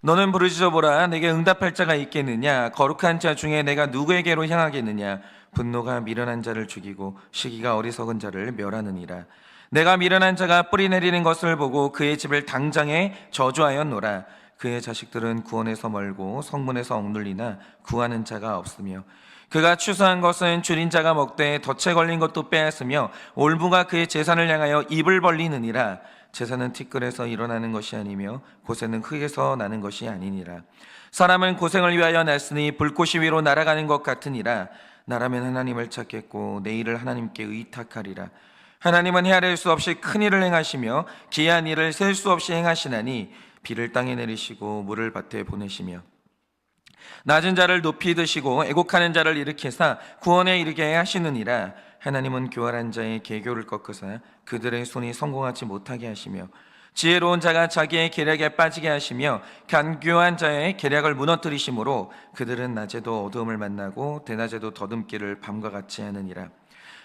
너는 부르짖어보라. 내게 응답할 자가 있겠느냐? 거룩한 자 중에 내가 누구에게로 향하겠느냐? 분노가 미련한 자를 죽이고 시기가 어리석은 자를 멸하느니라. 내가 미련한 자가 뿌리 내리는 것을 보고 그의 집을 당장에 저주하였노라. 그의 자식들은 구원에서 멀고 성문에서 억눌리나 구하는 자가 없으며, 그가 추수한 것은 줄인 자가 먹되 덫에 걸린 것도 빼앗으며 올무가 그의 재산을 향하여 입을 벌리느니라. 재산은 티끌에서 일어나는 것이 아니며 고새는 흙에서 나는 것이 아니니라. 사람은 고생을 위하여 났으니 불꽃이 위로 날아가는 것 같으니라. 나라면 하나님을 찾겠고 내 일을 하나님께 의탁하리라. 하나님은 헤아릴 수 없이 큰 일을 행하시며 기이한 일을 셀 수 없이 행하시나니, 비를 땅에 내리시고 물을 밭에 보내시며 낮은 자를 높이 드시고 애곡하는 자를 일으키사 구원에 이르게 하시느니라. 하나님은 교활한 자의 계교를 꺾으사 그들의 손이 성공하지 못하게 하시며, 지혜로운 자가 자기의 계략에 빠지게 하시며 간교한 자의 계략을 무너뜨리심으로 그들은 낮에도 어두움을 만나고 대낮에도 더듬기를 밤과 같이 하느니라.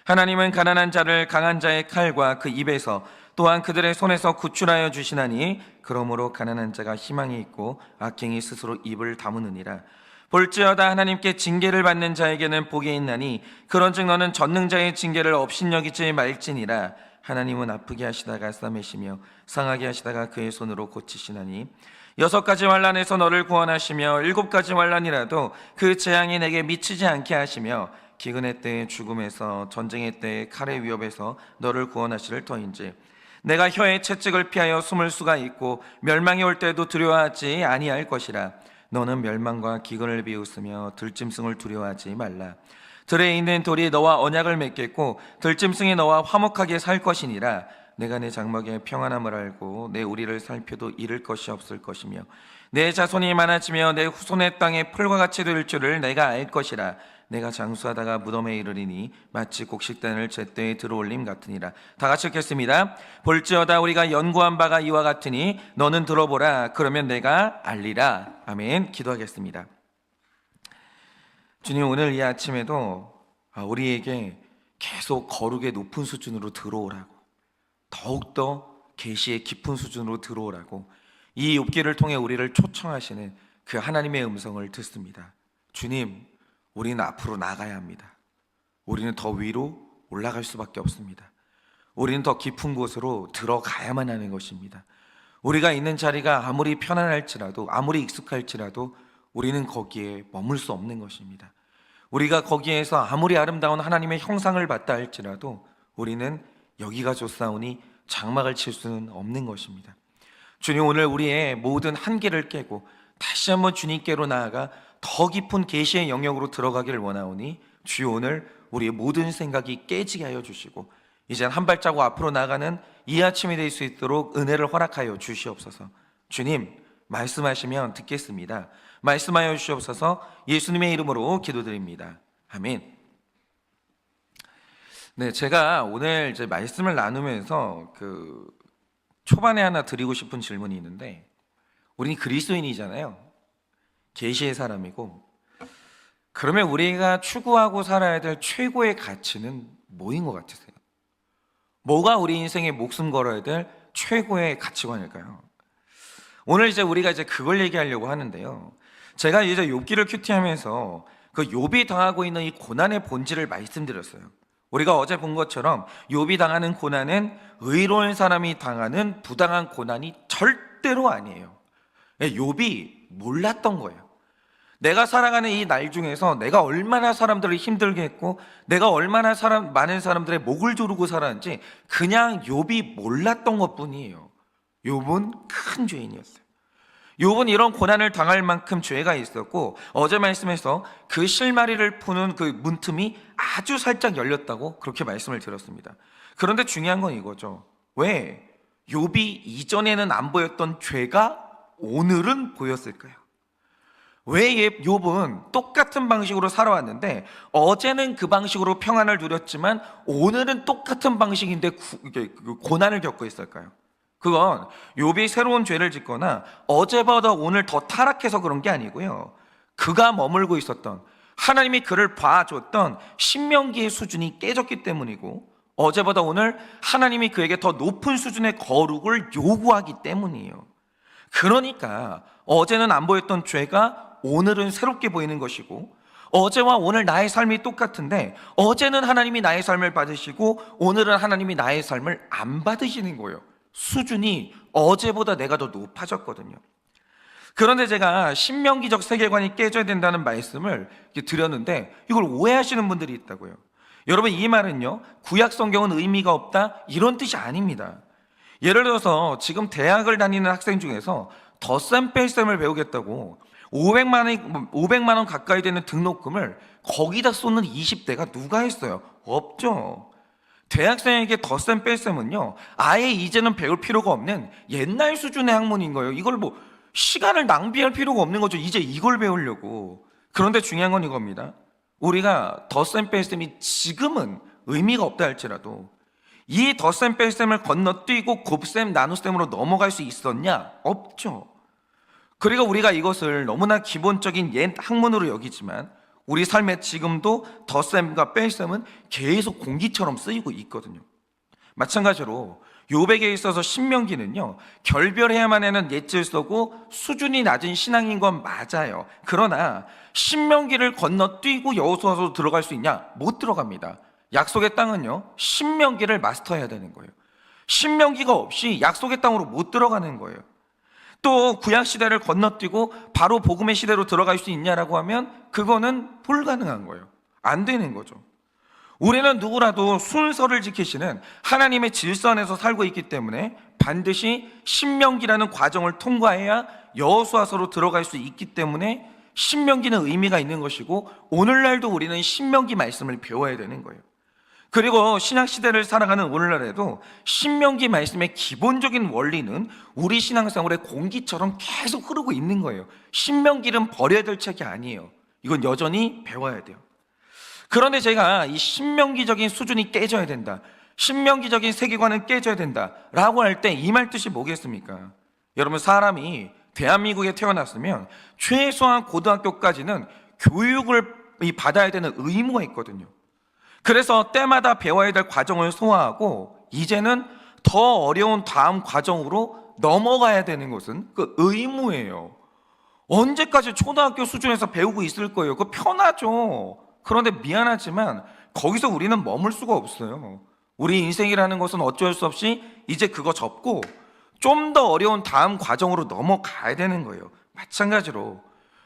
하나님은 가난한 자를 강한 자의 칼과 그 입에서 또한 그들의 손에서 구출하여 주시나니, 그러므로 가난한 자가 희망이 있고 악행이 스스로 입을 다무느니라. 볼지어다 하나님께 징계를 받는 자에게는 복이 있나니, 그런즉 너는 전능자의 징계를 업신여기지 말지니라. 하나님은 아프게 하시다가 싸매시며 상하게 하시다가 그의 손으로 고치시나니, 6가지 환난에서 너를 구원하시며 7가지 환난이라도 그 재앙이 내게 미치지 않게 하시며, 기근의 때의 죽음에서 전쟁의 때의 칼의 위협에서 너를 구원하시를 터인지, 내가 혀의 채찍을 피하여 숨을 수가 있고 멸망이 올 때도 두려워하지 아니할 것이라. 너는 멸망과 기근을 비웃으며 들짐승을 두려워하지 말라. 들에 있는 돌이 너와 언약을 맺겠고 들짐승이 너와 화목하게 살 것이니라. 내가 내 장막에 평안함을 알고 내 우리를 살펴도 잃을 것이 없을 것이며, 내 자손이 많아지며 내 후손의 땅에 풀과 같이 될 줄을 내가 알 것이라. 내가 장수하다가 무덤에 이르리니 마치 곡식단을 제때에 들어올림 같으니라. 다 같이 읽겠습니다. 볼지어다 우리가 연구한 바가 이와 같으니 너는 들어보라. 그러면 내가 알리라. 아멘. 기도하겠습니다. 주님, 오늘 이 아침에도 우리에게 계속 거룩의 높은 수준으로 들어오라고, 더욱더 계시의 깊은 수준으로 들어오라고 이 욥기를 통해 우리를 초청하시는 그 하나님의 음성을 듣습니다. 주님, 우리는 앞으로 나가야 합니다. 우리는 더 위로 올라갈 수밖에 없습니다. 우리는 더 깊은 곳으로 들어가야만 하는 것입니다. 우리가 있는 자리가 아무리 편안할지라도, 아무리 익숙할지라도 우리는 거기에 머물 수 없는 것입니다. 우리가 거기에서 아무리 아름다운 하나님의 형상을 봤다 할지라도 우리는 여기가 좋사오니 장막을 칠 수는 없는 것입니다. 주님, 오늘 우리의 모든 한계를 깨고 다시 한번 주님께로 나아가 더 깊은 계시의 영역으로 들어가기를 원하오니, 주여 오늘 우리의 모든 생각이 깨지게 하여 주시고 이젠 한 발자국 앞으로 나가는 이 아침이 될 수 있도록 은혜를 허락하여 주시옵소서. 주님, 말씀하시면 듣겠습니다. 말씀하여 주시옵소서. 예수님의 이름으로 기도드립니다. 아멘. 네, 제가 오늘 이제 말씀을 나누면서 초반에 하나 드리고 싶은 질문이 있는데, 우리는 그리스도인이잖아요. 계시의 사람이고, 그러면 우리가 추구하고 살아야 될 최고의 가치는 뭐인 것 같으세요? 뭐가 우리 인생에 목숨 걸어야 될 최고의 가치관일까요? 오늘 우리가 그걸 얘기하려고 하는데요. 제가 욥기를 큐티하면서 그 욥이 당하고 있는 이 고난의 본질을 말씀드렸어요. 우리가 어제 본 것처럼 욥이 당하는 고난은 의로운 사람이 당하는 부당한 고난이 절대로 아니에요. 욥이 몰랐던 거예요. 내가 살아가는 이 날 중에서 내가 얼마나 사람들을 힘들게 했고 내가 얼마나 많은 사람들의 목을 조르고 살았는지 그냥 욥이 몰랐던 것뿐이에요. 욥은 큰 죄인이었어요. 욥은 이런 고난을 당할 만큼 죄가 있었고, 어제 말씀에서 그 실마리를 푸는 그 문틈이 아주 살짝 열렸다고 그렇게 말씀을 드렸습니다. 그런데 중요한 건 이거죠. 왜 욥이 이전에는 안 보였던 죄가 오늘은 보였을까요? 왜 욥은 똑같은 방식으로 살아왔는데 어제는 그 방식으로 평안을 누렸지만 오늘은 똑같은 방식인데 고난을 겪고 있을까요? 그건 욥이 새로운 죄를 짓거나 어제보다 오늘 더 타락해서 그런 게 아니고요, 그가 머물고 있었던, 하나님이 그를 봐줬던 신명기의 수준이 깨졌기 때문이고, 어제보다 오늘 하나님이 그에게 더 높은 수준의 거룩을 요구하기 때문이에요. 그러니까 어제는 안 보였던 죄가 오늘은 새롭게 보이는 것이고, 어제와 오늘 나의 삶이 똑같은데 어제는 하나님이 나의 삶을 받으시고 오늘은 하나님이 나의 삶을 안 받으시는 거예요. 수준이 어제보다 내가 더 높아졌거든요. 그런데 제가 신명기적 세계관이 깨져야 된다는 말씀을 드렸는데 이걸 오해하시는 분들이 있다고요. 여러분, 이 말은요, 구약 성경은 의미가 없다 이런 뜻이 아닙니다. 예를 들어서 지금 대학을 다니는 학생 중에서 덧셈 뺄셈을 배우겠다고 500만 원 가까이 되는 등록금을 거기다 쏟는 20대가 누가 했어요? 없죠. 대학생에게 덧셈 뺄셈은요, 아예 이제는 배울 필요가 없는 옛날 수준의 학문인 거예요. 이걸 뭐 시간을 낭비할 필요가 없는 거죠. 이제 이걸 배우려고. 그런데 중요한 건 이겁니다. 우리가 덧셈 뺄셈이 지금은 의미가 없다 할지라도 이 덧셈 뺄셈을 건너뛰고 곱셈 나눗셈으로 넘어갈 수 있었냐? 없죠. 그리고 우리가 이것을 너무나 기본적인 옛 학문으로 여기지만 우리 삶에 지금도 덧셈과 뺄셈은 계속 공기처럼 쓰이고 있거든요. 마찬가지로 욥에게 있어서 신명기는요, 결별해야만 하는 옛 질서고 수준이 낮은 신앙인 건 맞아요. 그러나 신명기를 건너뛰고 여호수아서로 들어갈 수 있냐? 못 들어갑니다. 약속의 땅은요, 신명기를 마스터해야 되는 거예요. 신명기가 없이 약속의 땅으로 못 들어가는 거예요. 또 구약 시대를 건너뛰고 바로 복음의 시대로 들어갈 수 있냐라고 하면 그거는 불가능한 거예요. 안 되는 거죠. 우리는 누구라도 순서를 지키시는 하나님의 질서 안에서 살고 있기 때문에 반드시 신명기라는 과정을 통과해야 여호수아서로 들어갈 수 있기 때문에 신명기는 의미가 있는 것이고 오늘날도 우리는 신명기 말씀을 배워야 되는 거예요. 그리고 신약시대를 살아가는 오늘날에도 신명기 말씀의 기본적인 원리는 우리 신앙생활의 공기처럼 계속 흐르고 있는 거예요. 신명기는 버려야 될 책이 아니에요. 이건 여전히 배워야 돼요. 그런데 제가 이 신명기적인 수준이 깨져야 된다, 신명기적인 세계관은 깨져야 된다 라고 할 때 이 말 뜻이 뭐겠습니까? 여러분, 사람이 대한민국에 태어났으면 최소한 고등학교까지는 교육을 받아야 되는 의무가 있거든요. 그래서 때마다 배워야 될 과정을 소화하고 이제는 더 어려운 다음 과정으로 넘어가야 되는 것은 그 의무예요. 언제까지 초등학교 수준에서 배우고 있을 거예요? 그거 편하죠. 그런데 미안하지만 거기서 우리는 머물 수가 없어요. 우리 인생이라는 것은 어쩔 수 없이 이제 그거 접고 좀 더 어려운 다음 과정으로 넘어가야 되는 거예요. 마찬가지로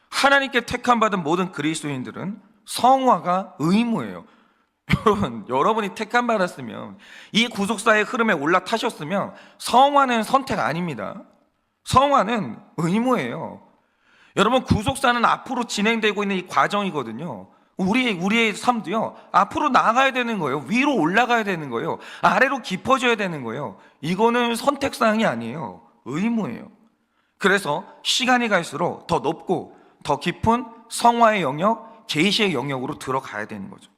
하나님께 택함받은 모든 그리스도인들은 성화가 의무예요. 여러분이 택함 받았으면, 이 구속사의 흐름에 올라타셨으면 성화는 선택 아닙니다. 성화는 의무예요. 여러분, 구속사는 앞으로 진행되고 있는 이 과정이거든요. 우리의 삶도요, 앞으로 나아가야 되는 거예요. 위로 올라가야 되는 거예요. 아래로 깊어져야 되는 거예요. 이거는 선택사항이 아니에요. 의무예요. 그래서 시간이 갈수록 더 높고 더 깊은 성화의 영역, 계시의 영역으로 들어가야 되는 거죠.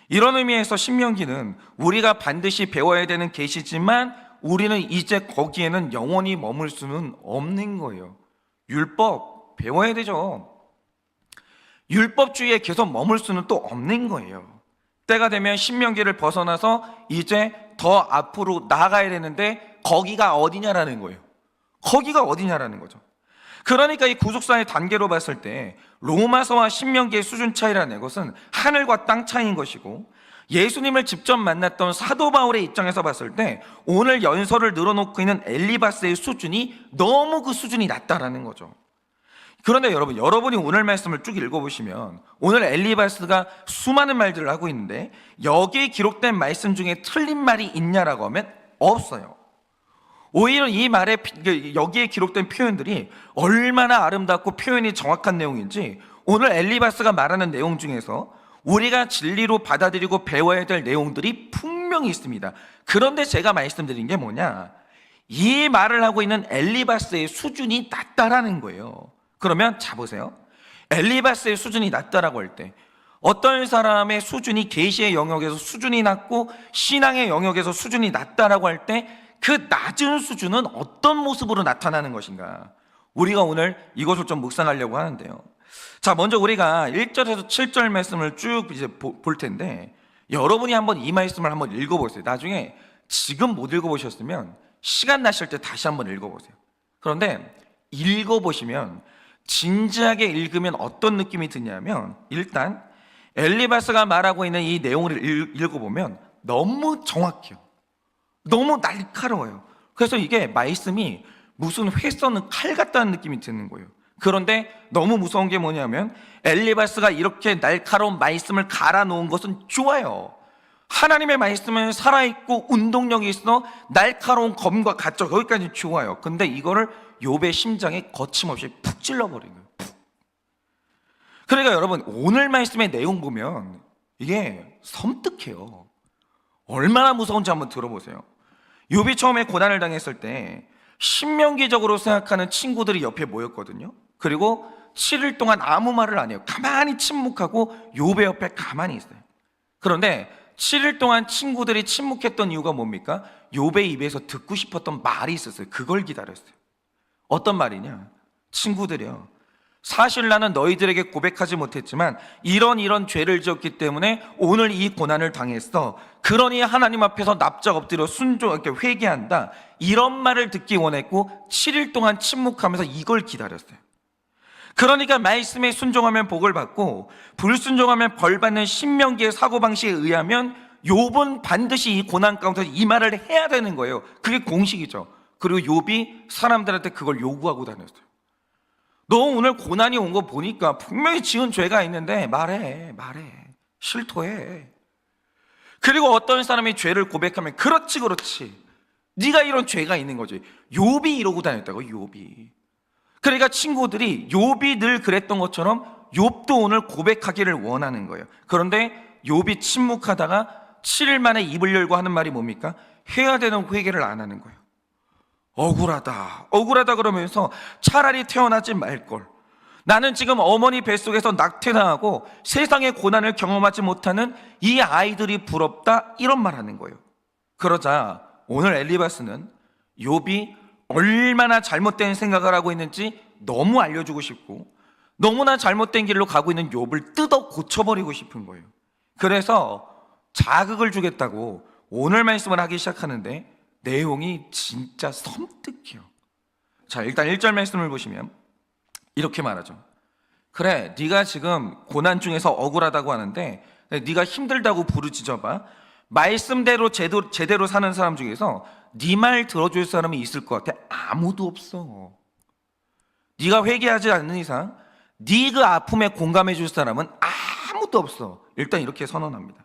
이런 의미에서 신명기는 우리가 반드시 배워야 되는 계시지만 우리는 이제 거기에는 영원히 머물 수는 없는 거예요. 율법 배워야 되죠. 율법주의에 계속 머물 수는 또 없는 거예요. 때가 되면 신명기를 벗어나서 이제 더 앞으로 나아가야 되는데 거기가 어디냐라는 거예요. 거기가 어디냐라는 거죠. 그러니까 이 구속사의 단계로 봤을 때 로마서와 신명기의 수준 차이라는 것은 하늘과 땅 차이인 것이고, 예수님을 직접 만났던 사도 바울의 입장에서 봤을 때 오늘 연설을 늘어놓고 있는 엘리바스의 수준이 너무 그 수준이 낮다라는 거죠. 그런데 여러분이 오늘 말씀을 쭉 읽어보시면 오늘 엘리바스가 수많은 말들을 하고 있는데 여기에 기록된 말씀 중에 틀린 말이 있냐라고 하면 없어요. 오히려 이 말에 여기에 기록된 표현들이 얼마나 아름답고 표현이 정확한 내용인지 오늘 엘리바스가 말하는 내용 중에서 우리가 진리로 받아들이고 배워야 될 내용들이 분명히 있습니다. 그런데 제가 말씀드린 게 뭐냐, 이 말을 하고 있는 엘리바스의 수준이 낮다라는 거예요. 그러면 자 보세요. 엘리바스의 수준이 낮다라고 할 때 어떤 사람의 수준이 계시의 영역에서 수준이 낮고 신앙의 영역에서 수준이 낮다라고 할 때 그 낮은 수준은 어떤 모습으로 나타나는 것인가, 우리가 오늘 이것을 좀 묵상하려고 하는데요. 자, 먼저 우리가 1절에서 7절 말씀을 쭉 이제 볼 텐데 여러분이 한번 이 말씀을 한번 읽어보세요. 나중에 지금 못 읽어보셨으면 시간 나실 때 다시 한번 읽어보세요. 그런데 읽어보시면, 진지하게 읽으면 어떤 느낌이 드냐면, 일단 엘리바스가 말하고 있는 이 내용을 읽어보면 너무 정확해요. 너무 날카로워요. 그래서 이게 말씀이 무슨 회 써는 칼 같다는 느낌이 드는 거예요. 그런데 너무 무서운 게 뭐냐면, 엘리바스가 이렇게 날카로운 말씀을 갈아 놓은 것은 좋아요. 하나님의 말씀은 살아있고 운동력이 있어 날카로운 검과 같죠. 거기까지 좋아요. 근데 이거를 욥의 심장에 거침없이 푹 찔러버린 거예요. 푹. 그러니까 여러분, 오늘 말씀의 내용 보면 이게 섬뜩해요. 얼마나 무서운지 한번 들어보세요. 욥이 처음에 고난을 당했을 때 신명기적으로 생각하는 친구들이 옆에 모였거든요. 그리고 7일 동안 아무 말을 안 해요. 가만히 침묵하고 욥의 옆에 가만히 있어요. 그런데 7일 동안 친구들이 침묵했던 이유가 뭡니까? 욥의 입에서 듣고 싶었던 말이 있었어요. 그걸 기다렸어요. 어떤 말이냐? 친구들이요, 사실 나는 너희들에게 고백하지 못했지만 이런 죄를 지었기 때문에 오늘 이 고난을 당했어. 그러니 하나님 앞에서 납작 엎드려 순종하게 회개한다. 이런 말을 듣기 원했고 7일 동안 침묵하면서 이걸 기다렸어요. 그러니까 말씀에 순종하면 복을 받고 불순종하면 벌 받는 신명기의 사고방식에 의하면 욥은 반드시 이 고난 가운데서 이 말을 해야 되는 거예요. 그게 공식이죠. 그리고 욥이 사람들한테 그걸 요구하고 다녔어요. 너 오늘 고난이 온 거 보니까 분명히 지은 죄가 있는데 말해 실토해. 그리고 어떤 사람이 죄를 고백하면 그렇지 네가 이런 죄가 있는 거지. 욥이 이러고 다녔다고. 욥이. 그러니까 친구들이 욥이 늘 그랬던 것처럼 욥도 오늘 고백하기를 원하는 거예요. 그런데 욥이 침묵하다가 7일 만에 입을 열고 하는 말이 뭡니까? 해야 되는 회개를 안 하는 거예요. 억울하다 그러면서 차라리 태어나지 말걸. 나는 지금 어머니 뱃속에서 낙태당하고 세상의 고난을 경험하지 못하는 이 아이들이 부럽다, 이런 말 하는 거예요. 그러자 오늘 엘리바스는 욥이 얼마나 잘못된 생각을 하고 있는지 너무 알려주고 싶고 너무나 잘못된 길로 가고 있는 욥을 뜯어 고쳐버리고 싶은 거예요. 그래서 자극을 주겠다고 오늘 말씀을 하기 시작하는데 내용이 진짜 섬뜩해요. 자, 일단 1절 말씀을 보시면 이렇게 말하죠. 그래, 네가 지금 고난 중에서 억울하다고 하는데 네가 힘들다고 부르짖어봐. 말씀대로 제대로 사는 사람 중에서 네 말 들어줄 사람이 있을 것 같아? 아무도 없어. 네가 회개하지 않는 이상 네 그 아픔에 공감해 줄 사람은 아무도 없어. 일단 이렇게 선언합니다.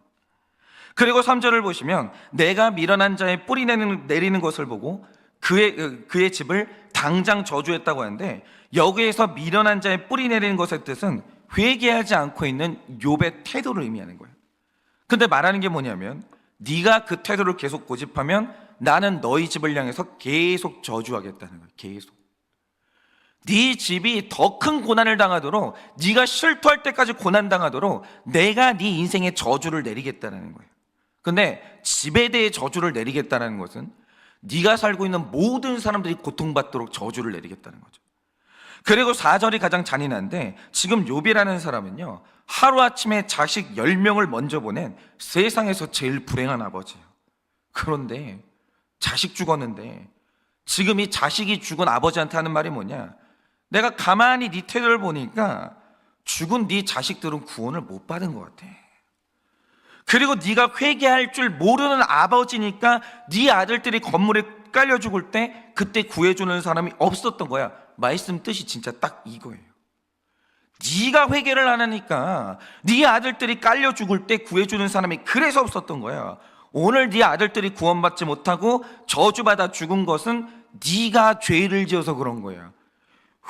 그리고 3절을 보시면 내가 미련한 자의 뿌리 내리는 것을 보고 그의 집을 당장 저주했다고 하는데, 여기에서 미련한 자의 뿌리 내리는 것의 뜻은 회개하지 않고 있는 욥의 태도를 의미하는 거예요. 근데 말하는 게 뭐냐면, 네가 그 태도를 계속 고집하면 나는 너희 집을 향해서 계속 저주하겠다는 거예요. 계속. 네 집이 더 큰 고난을 당하도록, 네가 실토할 때까지 고난 당하도록 내가 네 인생에 저주를 내리겠다는 거예요. 근데 집에 대해 저주를 내리겠다는 것은 네가 살고 있는 모든 사람들이 고통받도록 저주를 내리겠다는 거죠. 그리고 4절이 가장 잔인한데, 지금 욥이라는 사람은요, 하루아침에 자식 10명을 먼저 보낸 세상에서 제일 불행한 아버지예요. 그런데 자식 죽었는데 지금 이 자식이 죽은 아버지한테 하는 말이 뭐냐? 내가 가만히 네 태도를 보니까 죽은 네 자식들은 구원을 못 받은 것 같아. 그리고 네가 회개할 줄 모르는 아버지니까 네 아들들이 건물에 깔려 죽을 때 그때 구해주는 사람이 없었던 거야. 말씀 뜻이 진짜 딱 이거예요. 네가 회개를 안 하니까 네 아들들이 깔려 죽을 때 구해주는 사람이 그래서 없었던 거야. 오늘 네 아들들이 구원받지 못하고 저주받아 죽은 것은 네가 죄를 지어서 그런 거야.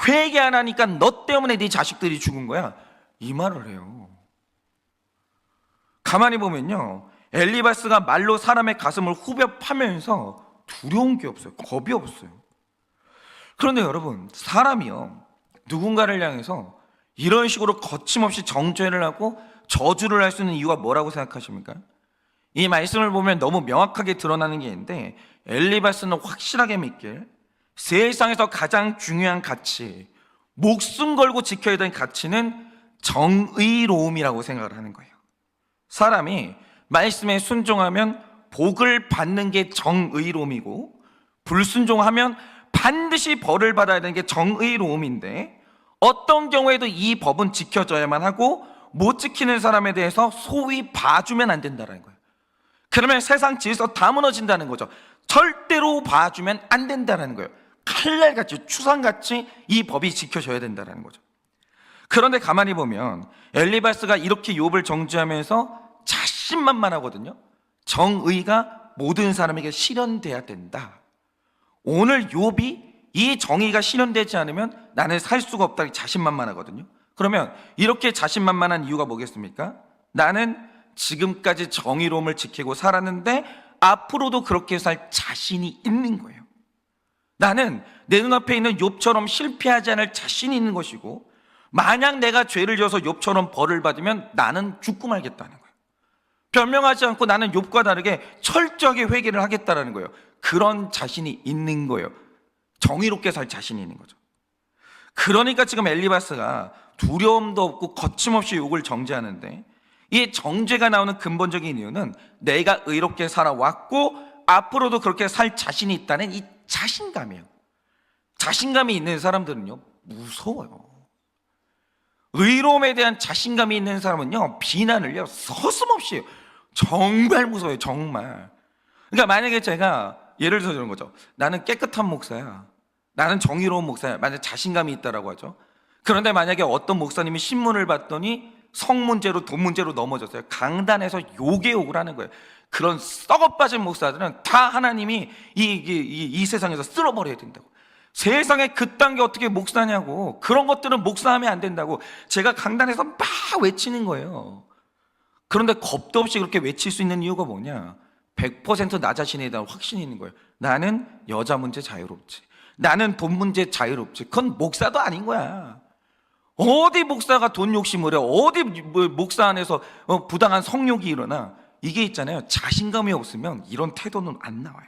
회개 안 하니까 너 때문에 네 자식들이 죽은 거야. 이 말을 해요. 가만히 보면요, 엘리바스가 말로 사람의 가슴을 후벼 파면서 두려운 게 없어요. 겁이 없어요. 그런데 여러분, 사람이요, 누군가를 향해서 이런 식으로 거침없이 정죄를 하고 저주를 할 수 있는 이유가 뭐라고 생각하십니까? 이 말씀을 보면 너무 명확하게 드러나는 게 있는데, 엘리바스는 확실하게 믿길 세상에서 가장 중요한 가치, 목숨 걸고 지켜야 되는 가치는 정의로움이라고 생각을 하는 거예요. 사람이 말씀에 순종하면 복을 받는 게 정의로움이고, 불순종하면 반드시 벌을 받아야 되는 게 정의로움인데 어떤 경우에도 이 법은 지켜져야만 하고 못 지키는 사람에 대해서 소위 봐주면 안 된다는 거예요. 그러면 세상 질서 다 무너진다는 거죠. 절대로 봐주면 안 된다는 거예요. 칼날같이 추상같이 이 법이 지켜져야 된다는 거죠. 그런데 가만히 보면 엘리바스가 이렇게 욥을 정죄하면서 자신만만하거든요. 정의가 모든 사람에게 실현돼야 된다. 오늘 욥이 이 정의가 실현되지 않으면 나는 살 수가 없다 자신만만하거든요. 그러면 이렇게 자신만만한 이유가 뭐겠습니까? 나는 지금까지 정의로움을 지키고 살았는데 앞으로도 그렇게 살 자신이 있는 거예요. 나는 내 눈앞에 있는 욥처럼 실패하지 않을 자신이 있는 것이고, 만약 내가 죄를 지어서 욥처럼 벌을 받으면 나는 죽고 말겠다는 거예요. 변명하지 않고 나는 욥과 다르게 철저하게 회개를 하겠다는 거예요. 그런 자신이 있는 거예요. 정의롭게 살 자신이 있는 거죠. 그러니까 지금 엘리바스가 두려움도 없고 거침없이 욥을 정죄하는데, 이 정죄가 나오는 근본적인 이유는 내가 의롭게 살아왔고 앞으로도 그렇게 살 자신이 있다는 이 자신감이에요. 자신감이 있는 사람들은요, 무서워요. 의로움에 대한 자신감이 있는 사람은요, 비난을요 서슴없이 해요. 정말 무서워요. 정말. 그러니까 만약에 제가 예를 들어서 이런 거죠. 나는 깨끗한 목사야, 나는 정의로운 목사야, 만약 자신감이 있다라고 하죠. 그런데 만약에 어떤 목사님이 신문을 봤더니 성 문제로 돈 문제로 넘어졌어요. 강단에서 욕을 하는 거예요. 그런 썩어빠진 목사들은 다 하나님이 이 세상에서 쓸어버려야 된다고. 세상에 그딴 게 어떻게 목사냐고. 그런 것들은 목사하면 안 된다고 제가 강단에서 막 외치는 거예요. 그런데 겁도 없이 그렇게 외칠 수 있는 이유가 뭐냐? 100% 나 자신에 대한 확신이 있는 거예요. 나는 여자 문제 자유롭지, 나는 돈 문제 자유롭지. 그건 목사도 아닌 거야. 어디 목사가 돈 욕심을 해? 어디 목사 안에서 부당한 성욕이 일어나? 이게 있잖아요. 자신감이 없으면 이런 태도는 안 나와요.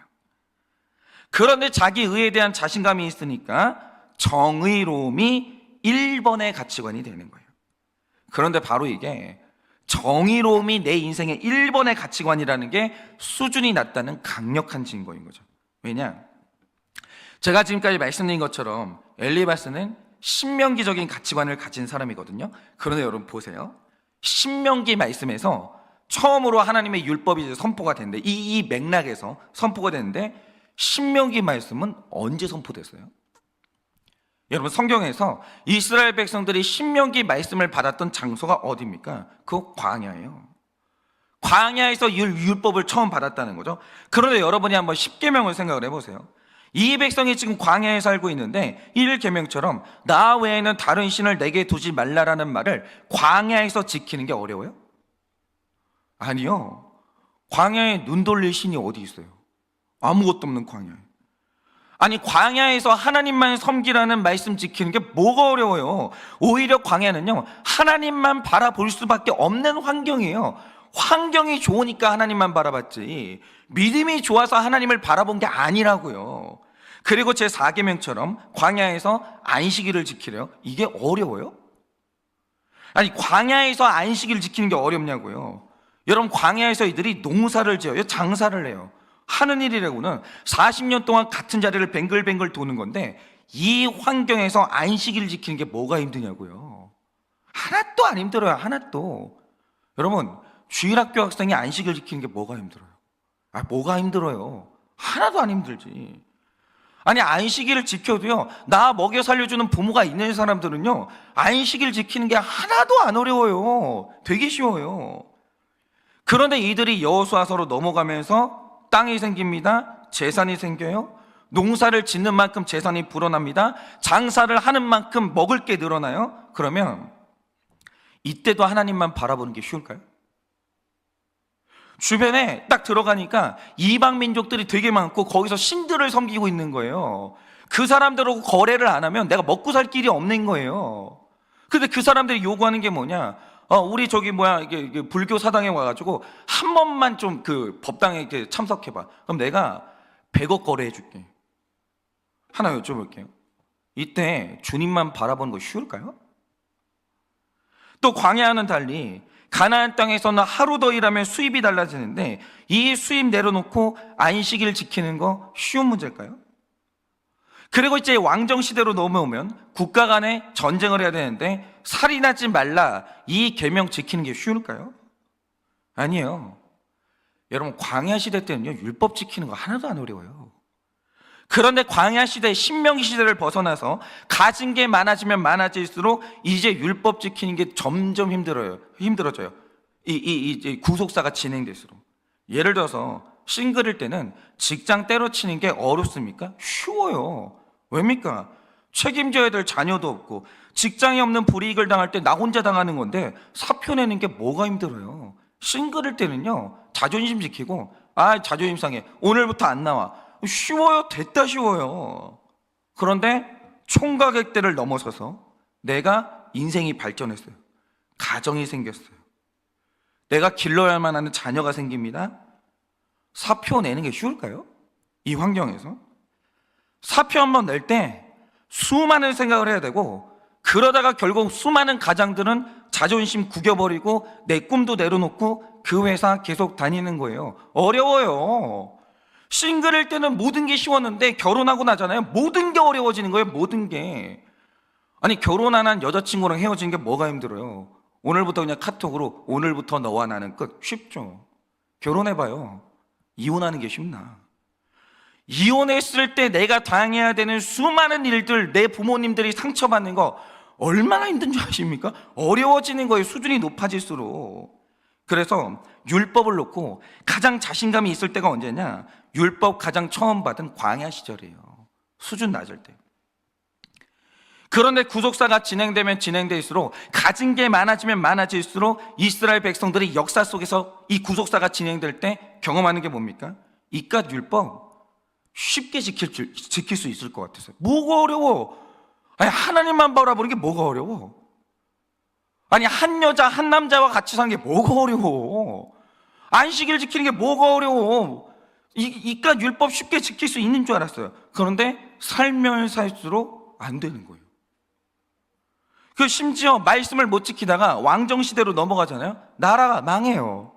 그런데 자기 의에 대한 자신감이 있으니까 정의로움이 1번의 가치관이 되는 거예요. 그런데 바로 이게 정의로움이 내 인생의 1번의 가치관이라는 게 수준이 낮다는 강력한 증거인 거죠. 왜냐? 제가 지금까지 말씀드린 것처럼 엘리바스는 신명기적인 가치관을 가진 사람이거든요. 그런데 여러분 보세요. 신명기 말씀에서 처음으로 하나님의 율법이 선포가 되는데 이 맥락에서 선포가 되는데 신명기 말씀은 언제 선포됐어요? 여러분 성경에서 이스라엘 백성들이 신명기 말씀을 받았던 장소가 어디입니까? 그 광야예요. 광야에서 율법을 처음 받았다는 거죠. 그런데 여러분이 한번 십계명을 생각을 해보세요. 이 백성이 지금 광야에 살고 있는데 1계명처럼 나 외에는 다른 신을 내게 두지 말라라는 말을 광야에서 지키는 게 어려워요? 아니요. 광야에 눈 돌릴 신이 어디 있어요? 아무것도 없는 광야에. 아니 광야에서 하나님만 섬기라는 말씀 지키는 게 뭐가 어려워요? 오히려 광야는요, 하나님만 바라볼 수밖에 없는 환경이에요. 환경이 좋으니까 하나님만 바라봤지 믿음이 좋아서 하나님을 바라본 게 아니라고요. 그리고 제 4계명처럼 광야에서 안식일을 지키래요. 이게 어려워요? 아니 광야에서 안식일을 지키는 게 어렵냐고요. 여러분 광야에서 이들이 농사를 지어요. 장사를 해요. 하는 일이라고는 40년 동안 같은 자리를 뱅글뱅글 도는 건데 이 환경에서 안식일을 지키는 게 뭐가 힘드냐고요. 하나도 안 힘들어요. 하나도. 여러분 주일학교 학생이 안식일 지키는 게 뭐가 힘들어요? 뭐가 힘들어요? 하나도 안 힘들지. 아니 안식일을 지켜도요, 나 먹여 살려주는 부모가 있는 사람들은요, 안식일 지키는 게 하나도 안 어려워요. 되게 쉬워요. 그런데 이들이 여호수아서로 넘어가면서 땅이 생깁니다. 재산이 생겨요. 농사를 짓는 만큼 재산이 불어납니다. 장사를 하는 만큼 먹을 게 늘어나요. 그러면 이때도 하나님만 바라보는 게 쉬울까요? 주변에 딱 들어가니까 이방 민족들이 되게 많고 거기서 신들을 섬기고 있는 거예요. 그 사람들하고 거래를 안 하면 내가 먹고 살 길이 없는 거예요. 근데 그 사람들이 요구하는 게 뭐냐? 우리 이게 불교 사당에 와가지고 한 번만 좀 그 법당에 이렇게 참석해봐. 그럼 내가 100억 거래해 줄게. 하나 여쭤볼게요. 이때 주님만 바라보는 거 쉬울까요? 또 광야와는 달리 가나안 땅에서는 하루 더 일하면 수입이 달라지는데 이 수입 내려놓고 안식일 지키는 거 쉬운 문제일까요? 그리고 이제 왕정 시대로 넘어오면 국가 간에 전쟁을 해야 되는데 살인하지 말라, 이 계명 지키는 게 쉬울까요? 아니에요. 여러분, 광야 시대 때는요, 율법 지키는 거 하나도 안 어려워요. 그런데 광야 시대, 신명기 시대를 벗어나서 가진 게 많아지면 많아질수록 이제 율법 지키는 게 점점 힘들어져요. 이 구속사가 진행될수록. 예를 들어서 싱글일 때는 직장 때려치는 게 어렵습니까? 쉬워요. 왜입니까? 책임져야 될 자녀도 없고 직장이 없는 불이익을 당할 때 나 혼자 당하는 건데 사표 내는 게 뭐가 힘들어요? 싱글일 때는요, 자존심 지키고, 자존심 상해, 오늘부터 안 나와. 쉬워요. 됐다 쉬워요. 그런데 총각액대를 넘어서서 내가 인생이 발전했어요. 가정이 생겼어요. 내가 길러야만 하는 자녀가 생깁니다. 사표 내는 게 쉬울까요? 이 환경에서 사표 한번 낼 때 수많은 생각을 해야 되고, 그러다가 결국 수많은 가장들은 자존심 구겨버리고 내 꿈도 내려놓고 그 회사 계속 다니는 거예요. 어려워요. 싱글일 때는 모든 게 쉬웠는데 결혼하고 나잖아요, 모든 게 어려워지는 거예요. 모든 게. 아니, 결혼 안 한 여자친구랑 헤어지는 게 뭐가 힘들어요? 오늘부터 그냥 카톡으로 오늘부터 너와 나는 끝. 쉽죠. 결혼해봐요. 이혼하는 게 쉽나? 이혼했을 때 내가 당해야 되는 수많은 일들, 내 부모님들이 상처받는 거 얼마나 힘든 줄 아십니까? 어려워지는 거예요. 수준이 높아질수록. 그래서 율법을 놓고 가장 자신감이 있을 때가 언제냐? 율법 가장 처음 받은 광야 시절이에요. 수준 낮을 때. 그런데 구속사가 진행되면 진행될수록, 가진 게 많아지면 많아질수록 이스라엘 백성들이 역사 속에서 이 구속사가 진행될 때 경험하는 게 뭡니까? 이깟 율법 쉽게 지킬 수 있을 것 같아서. 뭐가 어려워? 아니, 하나님만 바라보는 게 뭐가 어려워? 아니, 한 여자 한 남자와 같이 사는 게 뭐가 어려워? 안식일 지키는 게 뭐가 어려워? 이깟 율법 쉽게 지킬 수 있는 줄 알았어요. 그런데 살면 살수록 안 되는 거예요. 그 심지어 말씀을 못 지키다가 왕정시대로 넘어가잖아요. 나라가 망해요.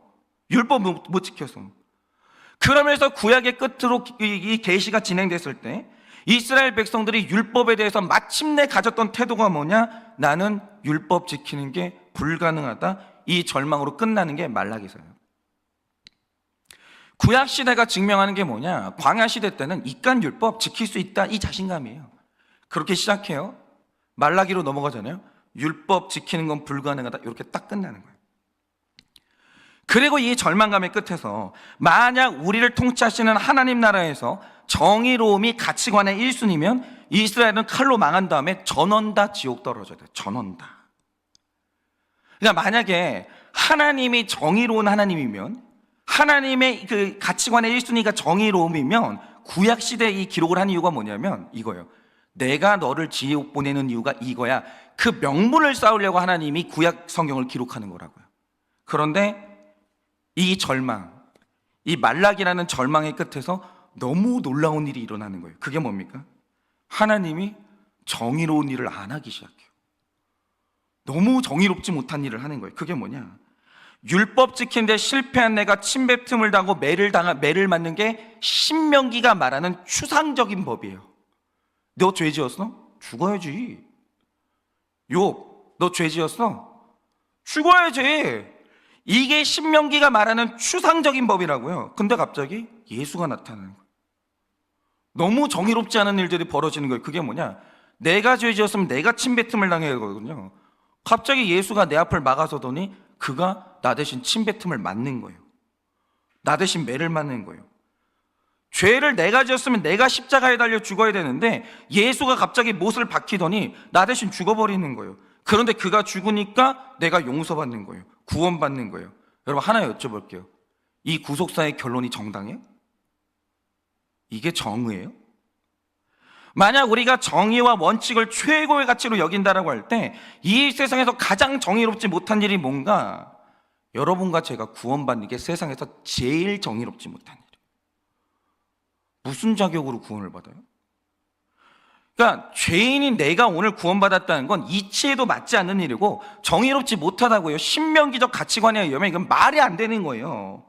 율법 못 지켜서. 그러면서 구약의 끝으로 이 계시가 진행됐을 때 이스라엘 백성들이 율법에 대해서 마침내 가졌던 태도가 뭐냐? 나는 율법 지키는 게 불가능하다. 이 절망으로 끝나는 게 말라기서예요. 구약 시대가 증명하는 게 뭐냐? 광야 시대 때는 이깟 율법 지킬 수 있다, 이 자신감이에요. 그렇게 시작해요. 말라기로 넘어가잖아요. 율법 지키는 건 불가능하다. 이렇게 딱 끝나는 거예요. 그리고 이 절망감의 끝에서 만약 우리를 통치하시는 하나님 나라에서 정의로움이 가치관의 1순위면 이스라엘은 칼로 망한 다음에 전원 다 지옥 떨어져야 돼요. 전원 다. 그러니까 만약에 하나님이 정의로운 하나님이면, 하나님의 그 가치관의 1순위가 정의로움이면, 구약 시대에 이 기록을 한 이유가 뭐냐면 이거예요. 내가 너를 지옥 보내는 이유가 이거야. 그 명분을 쌓으려고 하나님이 구약 성경을 기록하는 거라고요. 그런데 이 절망, 이 말라기라는 절망의 끝에서 너무 놀라운 일이 일어나는 거예요. 그게 뭡니까? 하나님이 정의로운 일을 안 하기 시작해요. 너무 정의롭지 못한 일을 하는 거예요. 그게 뭐냐? 율법 지키는데 실패한 내가 침뱉음을 당하고 매를 맞는 게 신명기가 말하는 추상적인 법이에요. 너 죄 지었어? 죽어야지. 욥, 너 죄 지었어? 죽어야지. 이게 신명기가 말하는 추상적인 법이라고요. 근데 갑자기 예수가 나타나는 거예요. 너무 정의롭지 않은 일들이 벌어지는 거예요. 그게 뭐냐? 내가 죄 지었으면 내가 침뱉음을 당해야 되거든요. 갑자기 예수가 내 앞을 막아서더니 그가 나 대신 침뱉음을 맞는 거예요. 나 대신 매를 맞는 거예요. 죄를 내가 지었으면 내가 십자가에 달려 죽어야 되는데 예수가 갑자기 못을 박히더니 나 대신 죽어버리는 거예요. 그런데 그가 죽으니까 내가 용서받는 거예요. 구원받는 거예요. 여러분, 하나 여쭤볼게요. 이 구속사의 결론이 정당해요? 이게 정의예요? 만약 우리가 정의와 원칙을 최고의 가치로 여긴다라고 할 때 이 세상에서 가장 정의롭지 못한 일이 뭔가? 여러분과 제가 구원받는 게 세상에서 제일 정의롭지 못한 일이에요. 무슨 자격으로 구원을 받아요? 그러니까 죄인인 내가 오늘 구원받았다는 건 이치에도 맞지 않는 일이고 정의롭지 못하다고요. 신명기적 가치관에 의하면 이건 말이 안 되는 거예요.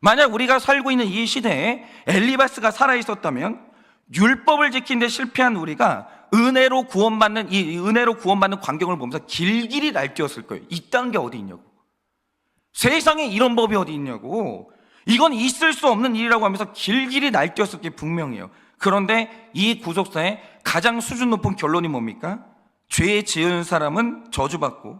만약 우리가 살고 있는 이 시대에 엘리바스가 살아있었다면 율법을 지키는데 실패한 우리가 은혜로 구원받는 이 은혜로 구원받는 광경을 보면서 길길이 날뛰었을 거예요. 이딴 게 어디 있냐고. 세상에 이런 법이 어디 있냐고. 이건 있을 수 없는 일이라고 하면서 길길이 날뛰었을 게 분명해요. 그런데 이 구속사의 가장 수준 높은 결론이 뭡니까? 죄 지은 사람은 저주받고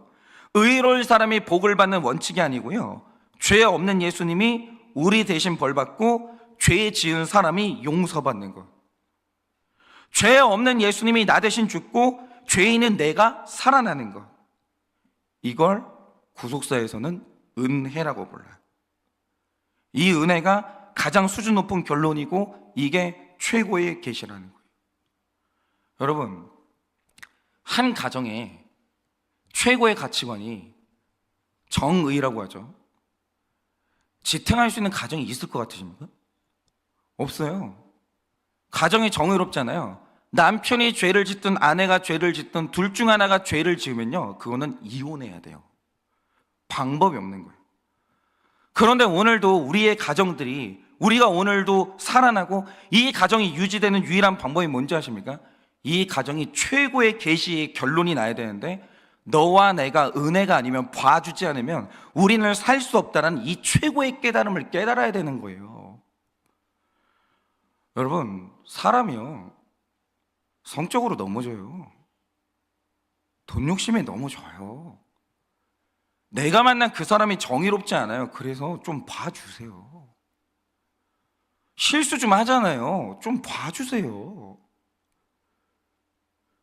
의로울 사람이 복을 받는 원칙이 아니고요, 죄 없는 예수님이 우리 대신 벌받고 죄 지은 사람이 용서받는 것. 죄 없는 예수님이 나 대신 죽고 죄인은 내가 살아나는 것. 이걸 구속사에서는 은혜라고 불러요. 이 은혜가 가장 수준 높은 결론이고 이게 최고의 계시라는 거예요. 여러분, 한 가정에 최고의 가치관이 정의라고 하죠. 지탱할 수 있는 가정이 있을 것 같으십니까? 없어요. 가정이 정의롭잖아요. 남편이 죄를 짓든 아내가 죄를 짓든 둘 중 하나가 죄를 지으면요, 그거는 이혼해야 돼요. 방법이 없는 거예요. 그런데 오늘도 우리의 가정들이, 우리가 오늘도 살아나고 이 가정이 유지되는 유일한 방법이 뭔지 아십니까? 이 가정이 최고의 계시의 결론이 나야 되는데 너와 내가 은혜가 아니면 봐주지 않으면 우리는 살 수 없다는 이 최고의 깨달음을 깨달아야 되는 거예요. 여러분, 사람이요, 성적으로 넘어져요. 돈 욕심에 넘어져요. 내가 만난 그 사람이 정의롭지 않아요. 그래서 좀 봐주세요. 실수 좀 하잖아요. 좀 봐주세요.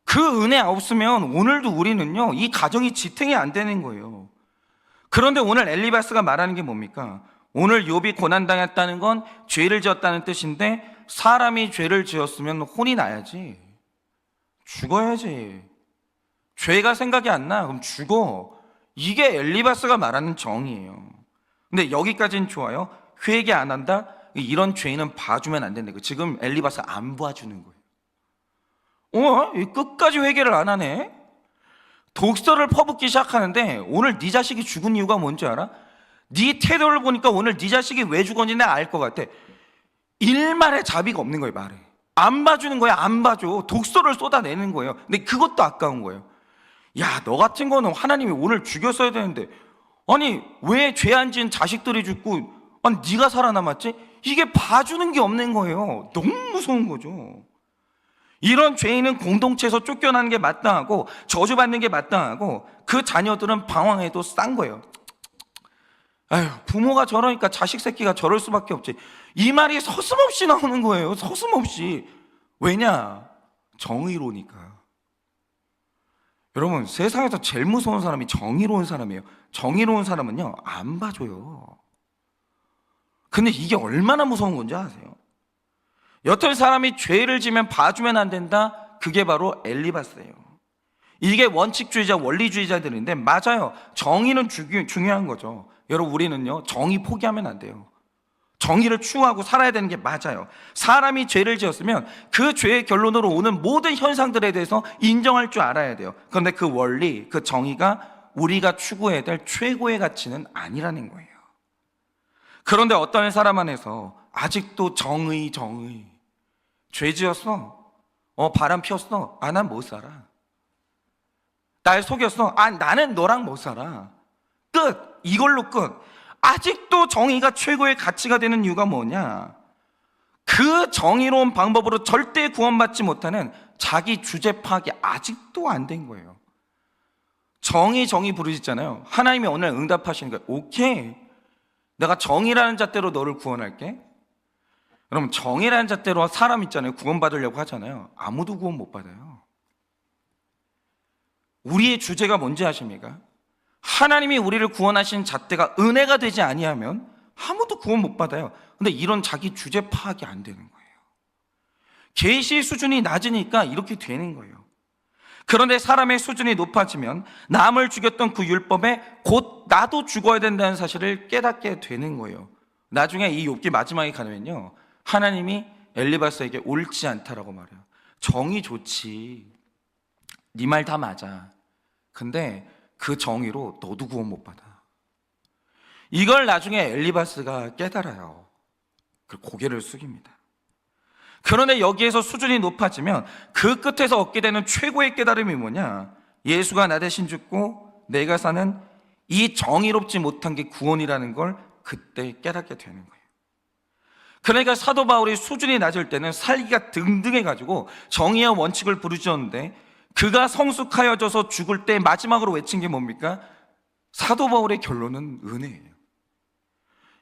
그 은혜 없으면 오늘도 우리는요, 이 가정이 지탱이 안 되는 거예요. 그런데 오늘 엘리바스가 말하는 게 뭡니까? 오늘 욥이 고난당했다는 건 죄를 지었다는 뜻인데 사람이 죄를 지었으면 혼이 나야지, 죽어야지. 죄가 생각이 안 나? 그럼 죽어. 이게 엘리바스가 말하는 정의예요. 근데 여기까지는 좋아요. 회개 안 한다? 이런 죄인은 봐주면 안 된다. 지금 엘리바스 안 봐주는 거예요. 끝까지 회개를 안 하네? 독서를 퍼붓기 시작하는데 오늘 네 자식이 죽은 이유가 뭔지 알아? 네 태도를 보니까 오늘 네 자식이 왜 죽었는지 내가 알 것 같아. 일말의 자비가 없는 거예요. 말에 안 봐주는 거야. 안 봐줘. 독서를 쏟아내는 거예요. 근데 그것도 아까운 거예요. 야, 너 같은 거는 하나님이 오늘 죽였어야 되는데, 아니 왜 죄 안 지은 자식들이 죽고 아니 네가 살아남았지? 이게 봐주는 게 없는 거예요. 너무 무서운 거죠. 이런 죄인은 공동체에서 쫓겨나는 게 마땅하고 저주받는 게 마땅하고 그 자녀들은 방황해도 싼 거예요. 아유, 부모가 저러니까 자식 새끼가 저럴 수밖에 없지. 이 말이 서슴없이 나오는 거예요. 서슴없이. 왜냐? 정의로우니까. 여러분, 세상에서 제일 무서운 사람이 정의로운 사람이에요. 정의로운 사람은요, 안 봐줘요. 근데 이게 얼마나 무서운 건지 아세요? 여튼 사람이 죄를 지면 봐주면 안 된다. 그게 바로 엘리바스예요. 이게 원칙주의자, 원리주의자들인데 맞아요. 정의는 중요한 거죠. 여러분, 우리는요, 정의 포기하면 안 돼요. 정의를 추구하고 살아야 되는 게 맞아요. 사람이 죄를 지었으면 그 죄의 결론으로 오는 모든 현상들에 대해서 인정할 줄 알아야 돼요. 그런데 그 원리, 그 정의가 우리가 추구해야 될 최고의 가치는 아니라는 거예요. 그런데 어떤 사람 안에서 아직도 정의, 죄 지었어? 바람 피웠어? 난 못 살아. 날 속였어? 나는 너랑 못 살아. 끝! 이걸로 끝! 아직도 정의가 최고의 가치가 되는 이유가 뭐냐? 그 정의로운 방법으로 절대 구원받지 못하는 자기 주제 파악이 아직도 안 된 거예요. 정의 부르짖잖아요. 하나님이 오늘 응답하시는 거예요. 오케이, 내가 정의라는 잣대로 너를 구원할게. 여러분, 정의라는 잣대로 사람 있잖아요, 구원받으려고 하잖아요. 아무도 구원 못 받아요. 우리의 주제가 뭔지 아십니까? 하나님이 우리를 구원하신 잣대가 은혜가 되지 아니하면 아무도 구원 못 받아요. 근데 이런 자기 주제 파악이 안 되는 거예요. 계시 수준이 낮으니까 이렇게 되는 거예요. 그런데 사람의 수준이 높아지면 남을 죽였던 그 율법에 곧 나도 죽어야 된다는 사실을 깨닫게 되는 거예요. 나중에 이 욥기 마지막에 가면요, 하나님이 엘리바스에게 옳지 않다라고 말해요. 정의 좋지, 네 말 다 맞아. 근데 그 정의로 너도 구원 못 받아. 이걸 나중에 엘리바스가 깨달아요. 그 고개를 숙입니다. 그런데 여기에서 수준이 높아지면 그 끝에서 얻게 되는 최고의 깨달음이 뭐냐? 예수가 나 대신 죽고 내가 사는 이 정의롭지 못한 게 구원이라는 걸 그때 깨닫게 되는 거예요. 그러니까 사도 바울이 수준이 낮을 때는 살기가 등등해가지고 정의와 원칙을 부르짖었는데, 그가 성숙하여져서 죽을 때 마지막으로 외친 게 뭡니까? 사도 바울의 결론은 은혜예요.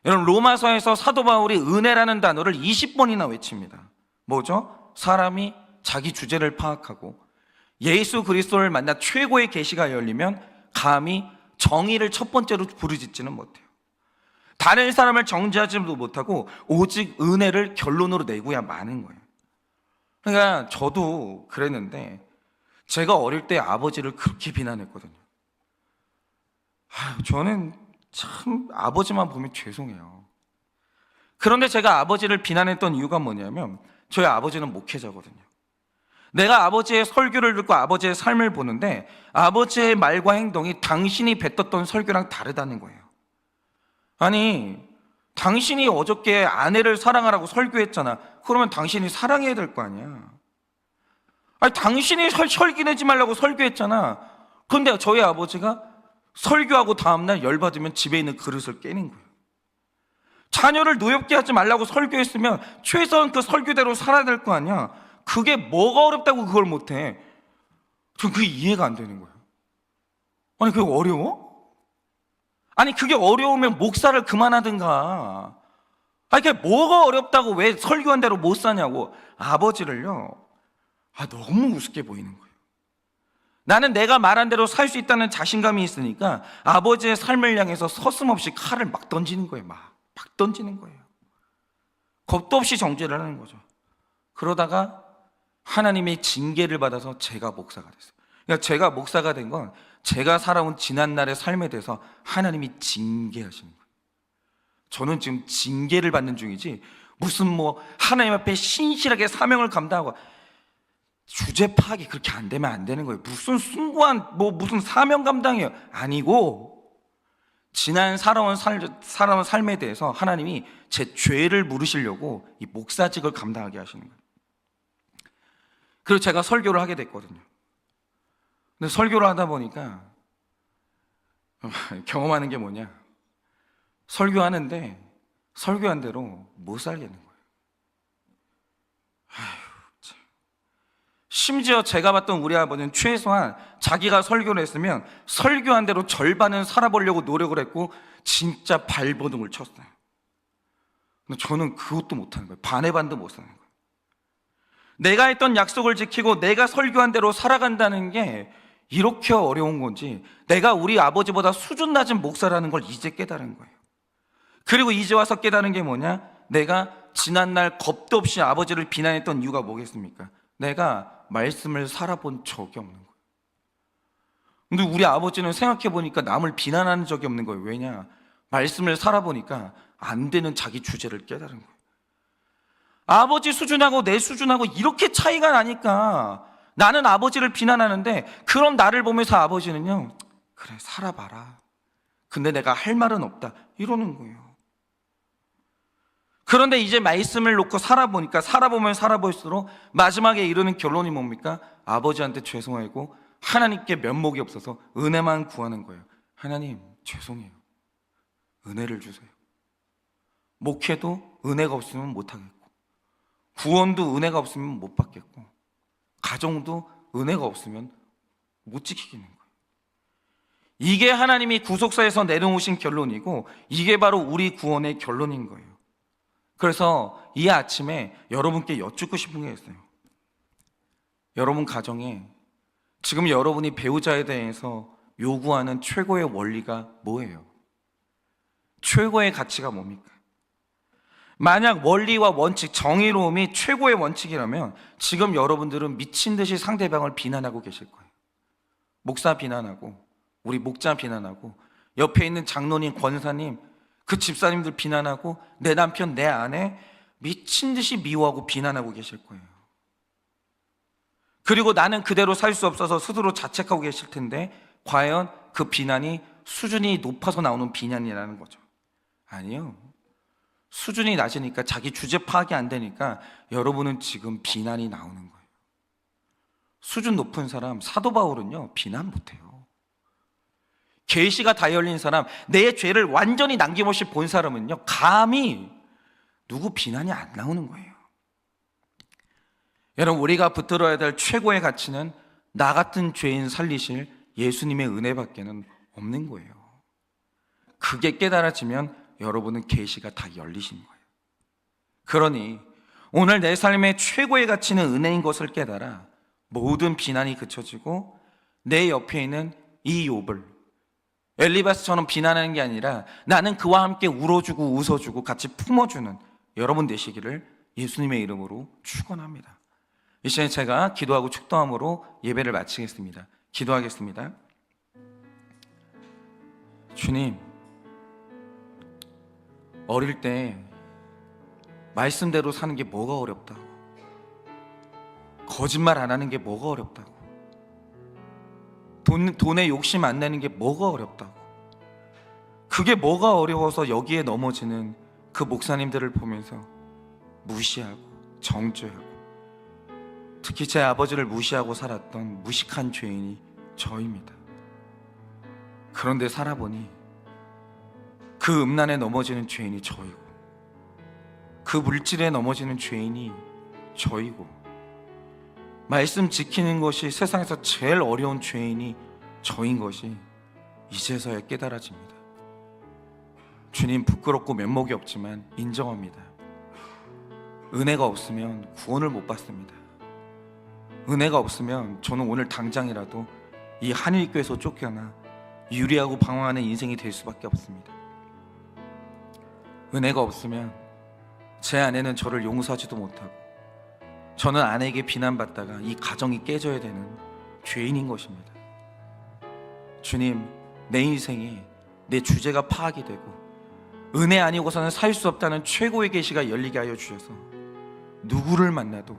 여러분, 로마서에서 사도 바울이 은혜라는 단어를 20번이나 외칩니다. 뭐죠? 사람이 자기 주제를 파악하고 예수 그리스도를 만나 최고의 계시가 열리면 감히 정의를 첫 번째로 부르짖지는 못해요. 다른 사람을 정죄하지도 못하고 오직 은혜를 결론으로 내고야 마는 거예요. 그러니까 저도 그랬는데, 제가 어릴 때 아버지를 그렇게 비난했거든요. 저는 참 아버지만 보면 죄송해요. 그런데 제가 아버지를 비난했던 이유가 뭐냐면, 저희 아버지는 목회자거든요. 내가 아버지의 설교를 듣고 아버지의 삶을 보는데 아버지의 말과 행동이 당신이 뱉었던 설교랑 다르다는 거예요. 아니, 당신이 어저께 아내를 사랑하라고 설교했잖아. 그러면 당신이 사랑해야 될 거 아니야. 아니, 당신이 설기 내지 말라고 설교했잖아. 그런데 저희 아버지가 설교하고 다음날 열받으면 집에 있는 그릇을 깨는 거예요. 자녀를 노엽게 하지 말라고 설교했으면 최소한 그 설교대로 살아야 될 거 아니야. 그게 뭐가 어렵다고 그걸 못해. 전 그게 이해가 안 되는 거예요. 아니, 그게 어려워? 아니, 그게 어려우면 목사를 그만하든가. 아니, 그게 뭐가 어렵다고 왜 설교한 대로 못 사냐고. 아버지를요, 너무 우습게 보이는 거예요. 나는 내가 말한 대로 살 수 있다는 자신감이 있으니까 아버지의 삶을 향해서 서슴없이 칼을 막 던지는 거예요. 막 던지는 거예요. 겁도 없이 정죄를 하는 거죠. 그러다가 하나님의 징계를 받아서 제가 목사가 됐어요. 그러니까 제가 목사가 된 건 제가 살아온 지난날의 삶에 대해서 하나님이 징계하시는 거예요. 저는 지금 징계를 받는 중이지 무슨 하나님 앞에 신실하게 사명을 감당하고, 주제 파악이 그렇게 안 되면 안 되는 거예요. 무슨 숭고한 무슨 사명 감당이에요. 아니고, 지난 살아온 삶에 대해서 하나님이 제 죄를 물으시려고 이 목사직을 감당하게 하시는 거예요. 그리고 제가 설교를 하게 됐거든요. 근데 설교를 하다 보니까 경험하는 게 뭐냐, 설교하는데 설교한 대로 못 살겠는 거예요. 심지어 제가 봤던 우리 아버지는 최소한 자기가 설교를 했으면 설교한 대로 절반은 살아보려고 노력을 했고 진짜 발버둥을 쳤어요. 근데 저는 그것도 못하는 거예요. 반의 반도 못 사는 거예요. 내가 했던 약속을 지키고 내가 설교한 대로 살아간다는 게 이렇게 어려운 건지, 내가 우리 아버지보다 수준 낮은 목사라는 걸 이제 깨달은 거예요. 그리고 이제 와서 깨달은 게 뭐냐, 내가 지난날 겁도 없이 아버지를 비난했던 이유가 뭐겠습니까? 내가 말씀을 살아본 적이 없는 거예요. 근데 우리 아버지는 생각해보니까 남을 비난하는 적이 없는 거예요. 왜냐? 말씀을 살아보니까 안 되는 자기 주제를 깨달은 거예요. 아버지 수준하고 내 수준하고 이렇게 차이가 나니까 나는 아버지를 비난하는데, 그런 나를 보면서 아버지는요, 그래 살아봐라, 근데 내가 할 말은 없다, 이러는 거예요. 그런데 이제 말씀을 놓고 살아보니까, 살아보면 살아볼수록 마지막에 이르는 결론이 뭡니까? 아버지한테 죄송하고 하나님께 면목이 없어서 은혜만 구하는 거예요. 하나님 죄송해요, 은혜를 주세요. 목회도 은혜가 없으면 못하겠고, 구원도 은혜가 없으면 못 받겠고, 가정도 은혜가 없으면 못 지키겠는 거예요. 이게 하나님이 구속사에서 내려오신 결론이고, 이게 바로 우리 구원의 결론인 거예요. 그래서 이 아침에 여러분께 여쭙고 싶은 게 있어요. 여러분 가정에 지금 여러분이 배우자에 대해서 요구하는 최고의 원리가 뭐예요? 최고의 가치가 뭡니까? 만약 원리와 원칙, 정의로움이 최고의 원칙이라면 지금 여러분들은 미친 듯이 상대방을 비난하고 계실 거예요. 목사 비난하고, 우리 목자 비난하고, 옆에 있는 장로님, 권사님, 그 집사님들 비난하고, 내 남편, 내 아내 미친 듯이 미워하고 비난하고 계실 거예요. 그리고 나는 그대로 살 수 없어서 스스로 자책하고 계실 텐데, 과연 그 비난이 수준이 높아서 나오는 비난이라는 거죠. 아니요. 수준이 낮으니까, 자기 주제 파악이 안 되니까 여러분은 지금 비난이 나오는 거예요. 수준 높은 사람, 사도 바울은요 비난 못해요. 계시가 다 열린 사람, 내 죄를 완전히 남김없이 본 사람은요 감히 누구 비난이 안 나오는 거예요. 여러분, 우리가 붙들어야 될 최고의 가치는 나 같은 죄인 살리실 예수님의 은혜밖에는 없는 거예요. 그게 깨달아지면 여러분은 계시가 다 열리신 거예요. 그러니 오늘 내 삶의 최고의 가치는 은혜인 것을 깨달아 모든 비난이 그쳐지고 내 옆에 있는 이 욥을 엘리바스처럼 비난하는 게 아니라 나는 그와 함께 울어주고 웃어주고 같이 품어주는 여러분 되시기를 예수님의 이름으로 축원합니다. 이 시간에 제가 기도하고 축도함으로 예배를 마치겠습니다. 기도하겠습니다. 주님, 어릴 때 말씀대로 사는 게 뭐가 어렵다고, 거짓말 안 하는 게 뭐가 어렵다고, 돈에 욕심 안 내는 게 뭐가 어렵다고, 그게 뭐가 어려워서 여기에 넘어지는 그 목사님들을 보면서 무시하고 정죄하고, 특히 제 아버지를 무시하고 살았던 무식한 죄인이 저입니다. 그런데 살아보니 그 음란에 넘어지는 죄인이 저이고, 그 물질에 넘어지는 죄인이 저이고, 말씀 지키는 것이 세상에서 제일 어려운 죄인이 저인 것이 이제서야 깨달아집니다. 주님, 부끄럽고 면목이 없지만 인정합니다. 은혜가 없으면 구원을 못 받습니다. 은혜가 없으면 저는 오늘 당장이라도 이 한일교에서 쫓겨나 유리하고 방황하는 인생이 될 수밖에 없습니다. 은혜가 없으면 제 아내는 저를 용서하지도 못하고, 저는 아내에게 비난받다가 이 가정이 깨져야 되는 죄인인 것입니다. 주님, 내 인생에 내 주제가 파악이 되고 은혜 아니고서는 살 수 없다는 최고의 계시가 열리게 하여 주셔서 누구를 만나도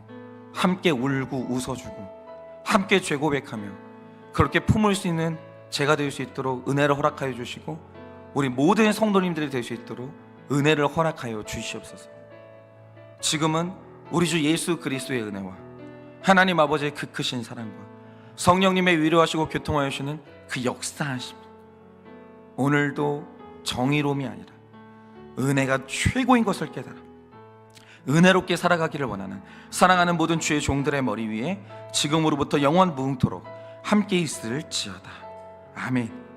함께 울고 웃어주고 함께 죄 고백하며 그렇게 품을 수 있는 제가 될 수 있도록 은혜를 허락하여 주시고, 우리 모든 성도님들이 될 수 있도록 은혜를 허락하여 주시옵소서. 지금은 우리 주 예수 그리스도의 은혜와 하나님 아버지의 그 크신 사랑과 성령님의 위로하시고 교통하여 주시는 그 역사하심, 오늘도 정의로움이 아니라 은혜가 최고인 것을 깨달아 은혜롭게 살아가기를 원하는 사랑하는 모든 주의 종들의 머리 위에 지금으로부터 영원 무궁토록 함께 있을지어다. 아멘.